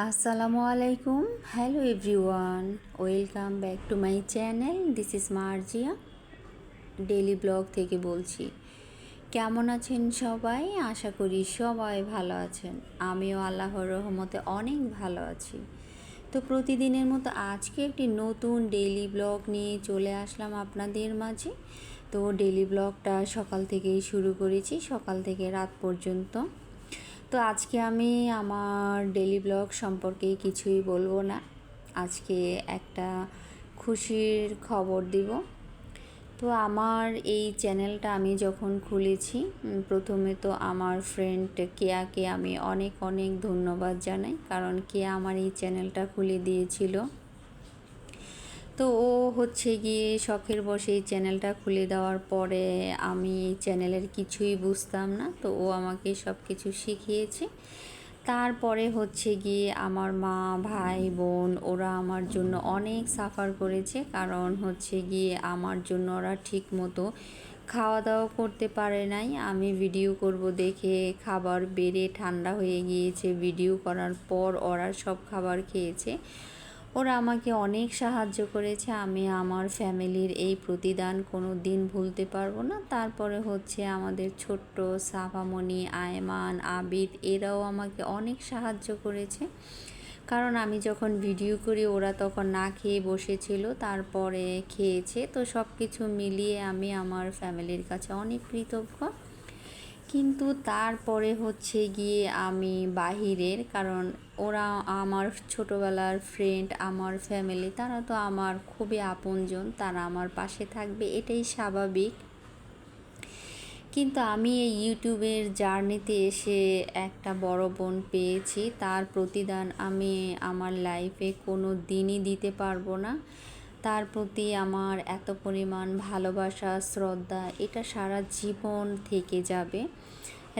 আসসালামু আলাইকুম। Hello everyone, welcome back to my channel. This is Marjia, daily blog থেকে বলছি। কেমন আছেন সবাই? আশা করি সবাই ভালো আছেন। আমিও আল্লাহর রহমতে অনেক ভালো আছি। তো প্রতিদিনের মতো আজকে একটি নতুন ডেইলি ব্লগ নিয়ে চলে আসলাম আপনাদের মাঝে। তো ডেইলি ব্লগটা সকাল থেকেই শুরু করেছি, সকাল থেকে রাত পর্যন্ত। তো আজকে আমি আমার ডেইলি ব্লগ সম্পর্কে কিছুই বলবো না। আজকে একটা খুশির খবর দিব। তো আমার এই চ্যানেলটা আমি যখন খুলেছি, প্রথমে তো আমার ফ্রেন্ড কেয়াকে আমি অনেক অনেক ধন্যবাদ জানাই, কারণ কেয়া আমার এই চ্যানেলটা খুলে দিয়েছিল। তো ও হচ্ছে গিয়ে শখের বসে এই চ্যানেলটা খুলে দেওয়ার পরে আমি এই চ্যানেলের কিছুই বুঝতাম না, তো ও আমাকে সব কিছু শিখিয়েছে। তারপরে হচ্ছে গিয়ে আমার মা, ভাই, বোন ওরা আমার জন্য অনেক সাফার করেছে, কারণ হচ্ছে গিয়ে আমার জন্য ওরা ঠিক মতো খাওয়া দাওয়া করতে পারে নাই। আমি ভিডিও করব দেখে খাবার বেড়ে ঠান্ডা হয়ে গিয়েছে, ভিডিও করার পর ওরা সব খাবার খেয়েছে। ওরা আমাকে অনেক সাহায্য করেছে। আমি আমার ফ্যামিলির এই প্রতিদান কোনো দিন ভুলতে পারবো না। তারপরে হচ্ছে আমাদের ছোট্ট সাফামণি, আয়মান, আবিদ এরাও আমাকে অনেক সাহায্য করেছে, কারণ আমি যখন ভিডিও করি ওরা তখন না খেয়ে বসেছিল, তারপরে খেয়েছে। তো সব কিছু মিলিয়ে আমি আমার ফ্যামিলির কাছে অনেক কৃতজ্ঞ। কিন্তু তারপরে হচ্ছে গিয়ে আমি বাহিরের, কারণ ওরা আমার ছোটোবেলার ফ্রেন্ড, আমার ফ্যামিলি, তারা তো আমার খুবই আপনজন, তারা আমার পাশে থাকবে এটাই স্বাভাবিক। কিন্তু আমি এই ইউটিউবের জার্নিতে এসে একটা বড় বোন পেয়েছি, তার প্রতিদান আমি আমার লাইফে কোনো দিনই দিতে পারবো না। তার প্রতি আমার এত পরিমাণ ভালোবাসা, শ্রদ্ধা, এটা সারা জীবন থেকে যাবে।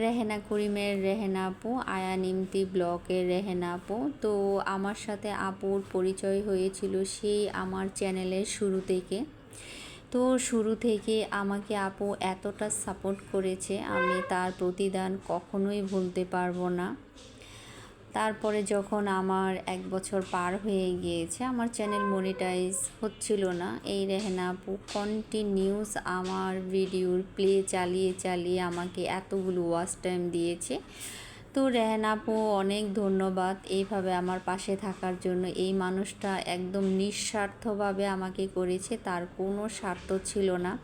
রেহেনা করিমের রেহেনা আপু, আয়া নিমতি ব্লকের রেহেনা আপু। তো আমার সাথে আপুর পরিচয় হয়েছিল সেই আমার চ্যানেলের শুরু থেকে। তো শুরু থেকে আমাকে আপু এতটা সাপোর্ট করেছে, আমি তার প্রতিদান কখনোই ভুলতে পারবো না। তারপরে যখন আমার 1 বছর পার হয়ে গিয়েছে, আমার চ্যানেল মনিটাইজ হচ্ছিল না, এই রেহেনা আপু কন্টিনিউস আমার ভিডিওর প্লে চালিয়ে চালিয়ে আমাকে এতগুলো ওয়াচ টাইম দিয়েছে। তো রেহেনা আপু অনেক ধন্যবাদ এইভাবে আমার পাশে থাকার জন্য। এই মানুষটা একদম নিঃস্বার্থভাবে আমাকে করেছে, তার কোনো স্বার্থ ছিল না,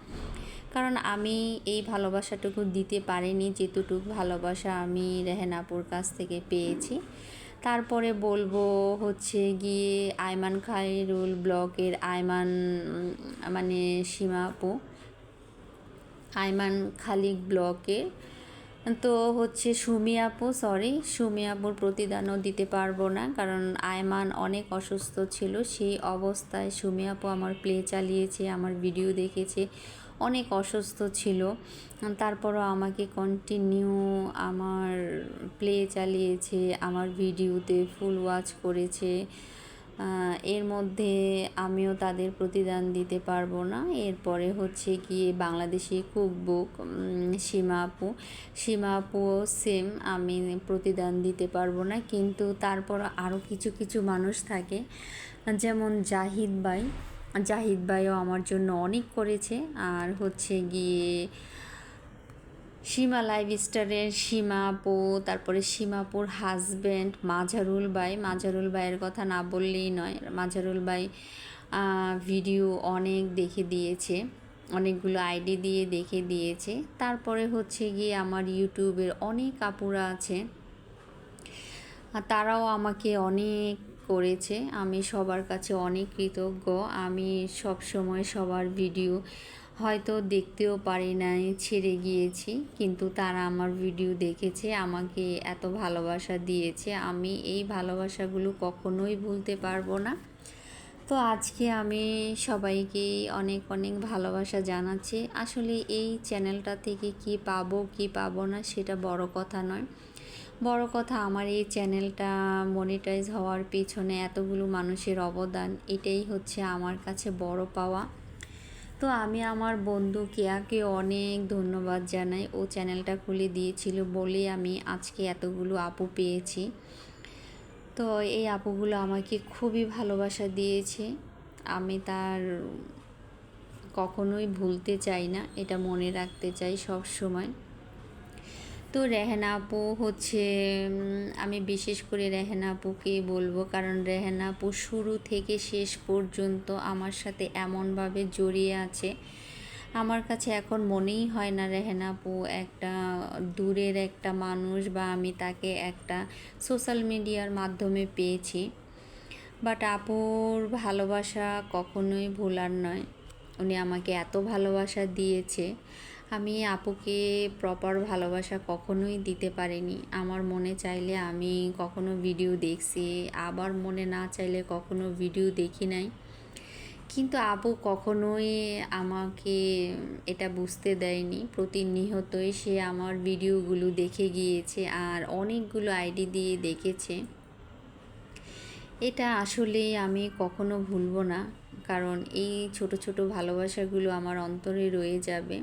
কারণ আমি এই ভালোবাসাটুকু দিতে পারিনি যেতটুকু ভালোবাসা আমি রেহেনাপুর কাছ থেকে পেয়েছি। তারপরে বলবো হচ্ছে গিয়ে আয়মান খায়রুল ব্লকের আয়মান, মানে সীমা আপু, আয়মান খালিক ব্লকের। তো হচ্ছে সুমি আপু, সুমি আপুর প্রতিদানও দিতে পারবো না, কারণ আয়মান অনেক অসুস্থ ছিল। সেই অবস্থায় সুমি আপু আমার প্লে চালিয়েছে, আমার ভিডিও দেখেছে, অনেক অসুস্থ ছিল, তারপরও আমাকে কন্টিনিউ আমার প্লে চালিয়েছে, আমার ভিডিওতে ফুল ওয়াচ করেছে। এর মধ্যে আমিও তাদের প্রতিদান দিতে পারবো না। এরপরে হচ্ছে গিয়ে বাংলাদেশি কুকবুক সীমা আপুও সেম, আমি প্রতিদান দিতে পারবো না। কিন্তু তারপর আরও কিছু কিছু মানুষ থাকে, যেমন জাহিদ ভাইও আমার জন্য অনেক করেছে। আর হচ্ছে গিয়ে সীমা লাইফস্টাইলের সীমা আপু, তারপরে সীমাপুর হাজব্যান্ড মাঝারুল ভাইয়ের কথা না বললেই নয়। মাঝারুল ভাই ভিডিও অনেক দেখে দিয়েছে, অনেকগুলো আইডি দিয়ে দেখে দিয়েছে। তারপরে হচ্ছে গিয়ে আমার ইউটিউবের অনেক আপুরা আছে, তারাও আমাকে অনেক করেছে। আমি সবার কাছে অনেক কৃতজ্ঞ। আমি সব সময় সবার ভিডিও হয়তো দেখতেও পারি নাই, ছেড়ে গিয়েছি, কিন্তু তারা আমার ভিডিও দেখেছে, আমাকে এত ভালোবাসা দিয়েছে, আমি এই ভালোবাসাগুলো কখনোই ভুলতে পারবো না। তো আজকে আমি সবাইকে অনেক অনেক ভালোবাসা জানাচ্ছি। আসলে এই চ্যানেলটা থেকে কি পাবো না সেটা বড় কথা নয়, বড় কথা আমার এই চ্যানেলটা মনিটাইজ হওয়ার পিছনে এতগুলো মানুষের অবদান, এটাই হচ্ছে আমার কাছে বড় পাওয়া। তো আমি আমার বন্ধু কেয়াকে অনেক ধন্যবাদ জানাই, ও চ্যানেলটা খুলে দিয়েছিল বলেই আমি আজকে এতগুলো আপু পেয়েছি। তো তো এই আপুগুলো আমাকে খুবই ভালোবাসা দিয়েছে, আমি তার কখনোই ভুলতে চাই না, এটা মনে রাখতে চাই সব সময়। তো রেহানা আপু হচ্ছে আমি বিশেষ করে রেহানা আপুকে বলবো, কারণ রেহানা আপু শুরু থেকে শেষ পর্যন্ত আমার সাথে এমনভাবে জড়িয়ে আছে, আমার কাছে এখন মনেই হয় না রেহানা আপু একটা দূরের একটা মানুষ, বা আমি তাকে একটা সোশ্যাল মিডিয়ার মাধ্যমে পেয়েছি। বাট আপুর ভালোবাসা কখনোই ভোলার নয়, উনি আমাকে এত ভালোবাসা দিয়েছে, আমি আপুকে প্রপার ভালোবাসা কখনোই দিতে পারিনি। আমার মনে চাইলে আমি কখনো ভিডিও দেখছি, আবার মনে না চাইলে কখনো ভিডিও দেখি নাই, কিন্তু আপু কখনোই আমাকে এটা বুঝতে দেয়নি। প্রতিনিয়তই সে আমার ভিডিওগুলো দেখে গিয়েছে আর অনেকগুলো আইডি দিয়ে দেখেছে। এটা আসলে আমি কখনো ভুলবো না, কারণ এই ছোট ছোট ভালোবাসাগুলো আমার অন্তরে রয়ে যাবে।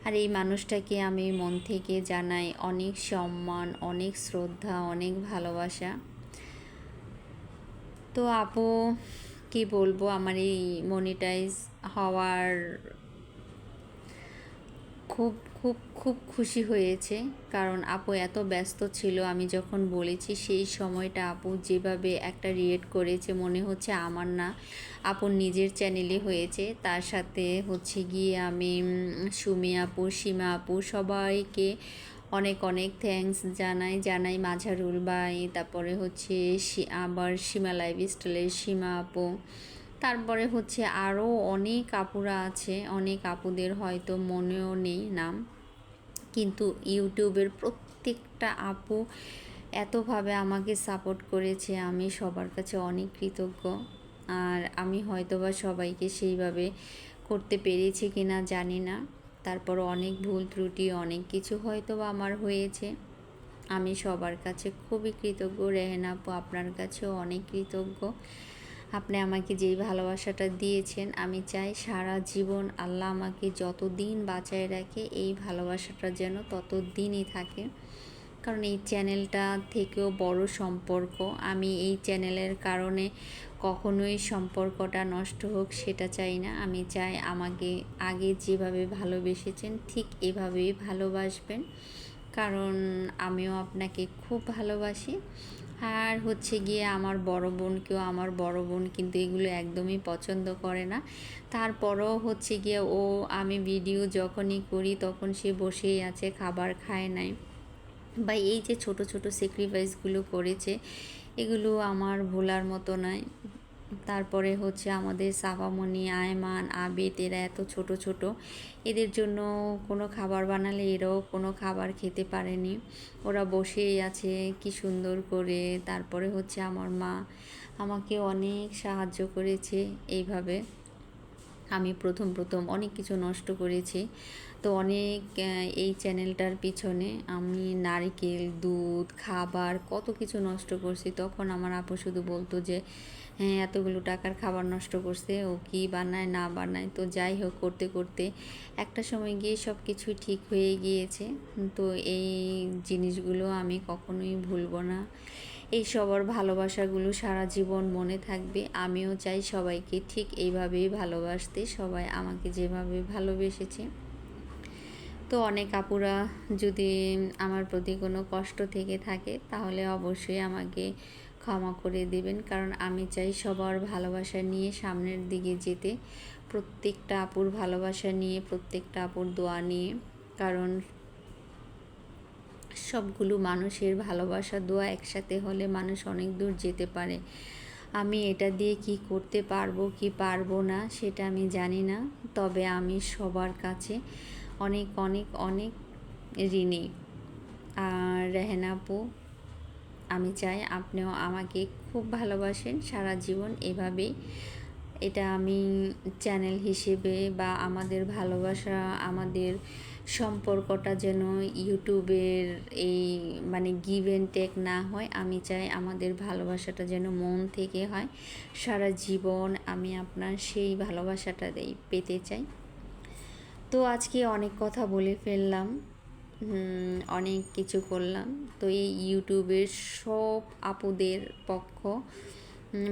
আর এই মানুষটাকে আমি মন থেকে জানাই অনেক সম্মান, অনেক শ্রদ্ধা, অনেক ভালোবাসা। তো আপু কি বলবো, আমার এই মনিটাইজ হওয়ার খুব খুব খুব খুশি হয়েছে, কারণ আপু এত ব্যস্ত ছিল। আমি যখন বলেছি সেই সময়টা আপু যেভাবে একটা রিয়েক্ট করেছে, মনে হচ্ছে আমার না, আপুর নিজের চ্যানেলে হয়েছে। তার সাথে হচ্ছে গিয়ে আমি সুমি আপু, সীমা আপু সবাইকে অনেক অনেক থ্যাঙ্কস জানাই মাঝারুল ভাই, তারপরে হচ্ছে আবার সীমা লাইফস্টাইলের সীমা আপু, তারপরে হচ্ছে আরও অনেক আপুরা আছে, অনেক আপুদের হয়তো মনেও নেই নাম, কিন্তু ইউটিউবের প্রত্যেকটা আপু এতভাবে আমাকে সাপোর্ট করেছে, আমি সবার কাছে অনেক কৃতজ্ঞ। আর আমি হয়তোবা সবাইকে সেইভাবে করতে পেরেছি কিনা জানি না, তারপর অনেক ভুল ত্রুটি অনেক কিছু হয়তোবা আমার হয়েছে। আমি সবার কাছে খুবই কৃতজ্ঞ, রেহানা আপু আপনার কাছেও অনেক কৃতজ্ঞ। আপনি আমাকে যেই ভালোবাসাটা দিয়েছেন, আমি চাই সারা জীবন আল্লাহ আমাকে যতদিন বাঁচায় রাখে এই ভালোবাসাটা যেন ততদিনই থাকে, কারণ এই চ্যানেলটা থেকেও বড় সম্পর্ক। আমি এই চ্যানেলের কারণে কখনোই সম্পর্কটা নষ্ট হোক সেটা চাই না। আমি চাই আমাকে আগে যেভাবে ভালোবেসেছেন ঠিক এভাবেই ভালোবাসবেন, কারণ আমিও আপনাকে খুব ভালোবাসি। আর হচ্ছে গিয়ে আমার বড় বোন কিন্তু এগুলো একদমই পছন্দ করে না, তারপরও হচ্ছে গিয়ে আমি ভিডিও যখনই করি তখন সে বসেই আছে, খাবার খায় নাই, বা এই যে ছোট ছোট স্যাক্রিফাইসগুলো করেছে এগুলো আমার ভোলার মতো নয়। তারপরে হচ্ছে আমাদের সাফামণি, আয়মান, আবিদ, এরা এত ছোট ছোট, এদের জন্য কোনো খাবার বানালে এরাও কোনো খাবার খেতে পারেনি, ওরা বসেই আছে কি সুন্দর করে। তারপরে হচ্ছে আমার মা আমাকে অনেক সাহায্য করেছে এইভাবে। আমি প্রথম অনেক কিছু নষ্ট করেছি, তো অনেক এই চ্যানেলটার পিছনে আমি নারকেল, দুধ, খাবার কত কিছু নষ্ট করছি। তখন আমার আপু শুধু বলতো যে হ্যাঁ এতগুলো টাকার খাবার নষ্ট করছে, ও কি বানায় না বানায়। তো যাই হোক, করতে করতে একটা সময় গিয়ে সব কিছুই ঠিক হয়ে গিয়েছে। তো এই জিনিসগুলো আমি কখনোই ভুলবো না, এই সবার ভালোবাসাগুলো সারা জীবন মনে থাকবে। আমিও চাই সবাইকে ঠিক এইভাবেই ভালোবাসতে, সবাই আমাকে যেভাবে ভালোবেসেছে। তো অনেক আপুরা যদি আমার প্রতি কোনো কষ্ট থেকে থাকে তাহলে অবশ্যই আমাকে ক্ষমা করে দেবেন, কারণ আমি চাই সবার ভালোবাসা নিয়ে সামনের দিকে যেতে, প্রত্যেকটা আপুর ভালোবাসা নিয়ে, প্রত্যেকটা আপুর দোয়া নিয়ে, কারণ সবগুলো মানুষের ভালোবাসা দোয়া একসাথে হলে মানুষ অনেক দূর যেতে পারে। আমি এটা দিয়ে কি করতে পারবো কি পারবো না সেটা আমি জানি না, তবে আমি সবার কাছে অনেক অনেক অনেক ঋণী। আর রেহানা আপু, আমি চাই আপনিও আমাকে খুব ভালোবাসেন সারা জীবন এভাবেই। এটা আমি চ্যানেল হিসেবে বা আমাদের ভালোবাসা, আমাদের সম্পর্কটা যেন ইউটিউবের এই মানে গিভ অ্যান্ড টেক না হয়, আমি চাই আমাদের ভালোবাসাটা যেন মন থেকে হয়। সারা জীবন আমি আপনার সেই ভালোবাসাটা পেতে চাই। তো আজকে অনেক কথা বলে ফেললাম, অনেক কিছু করলাম। তো এই ইউটিউবের সব আপুদের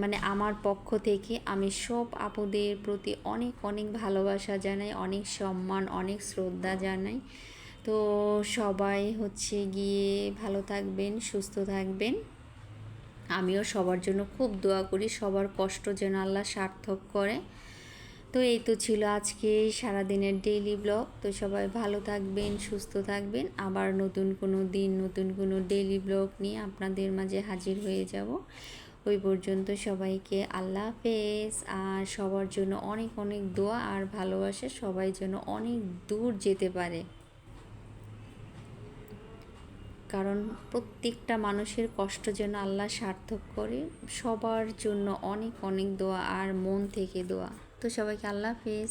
মানে আমার পক্ষ থেকে আমি সব আপুদের প্রতি অনেক অনেক ভালোবাসা জানাই, অনেক সম্মান, অনেক শ্রদ্ধা জানাই। তো সবাই হচ্ছে গিয়ে ভালো থাকবেন, সুস্থ থাকবেন। আমিও সবার জন্য খুব দোয়া করি, সবার কষ্ট যেন আল্লাহ সার্থক করে। তো এই তো ছিল আজকে সারাদিনের ডেইলি ব্লগ। তো সবাই ভালো থাকবেন, সুস্থ থাকবেন। আবার নতুন কোনো দিন নতুন কোনো ডেইলি ব্লগ নিয়ে আপনাদের মাঝে হাজির হয়ে যাব। ওই পর্যন্ত সবাইকে আল্লাহ হাফেজ। আর সবার জন্য অনেক অনেক দোয়া আর ভালোবাসা, সবাই যেন অনেক দূর যেতে পারে, কারণ প্রত্যেকটা মানুষের কষ্ট যেন আল্লাহ সার্থক করে। সবার জন্য অনেক অনেক দোয়া আর মন থেকে দোয়া। তো সবাইকে আল্লাহ হাফেজ।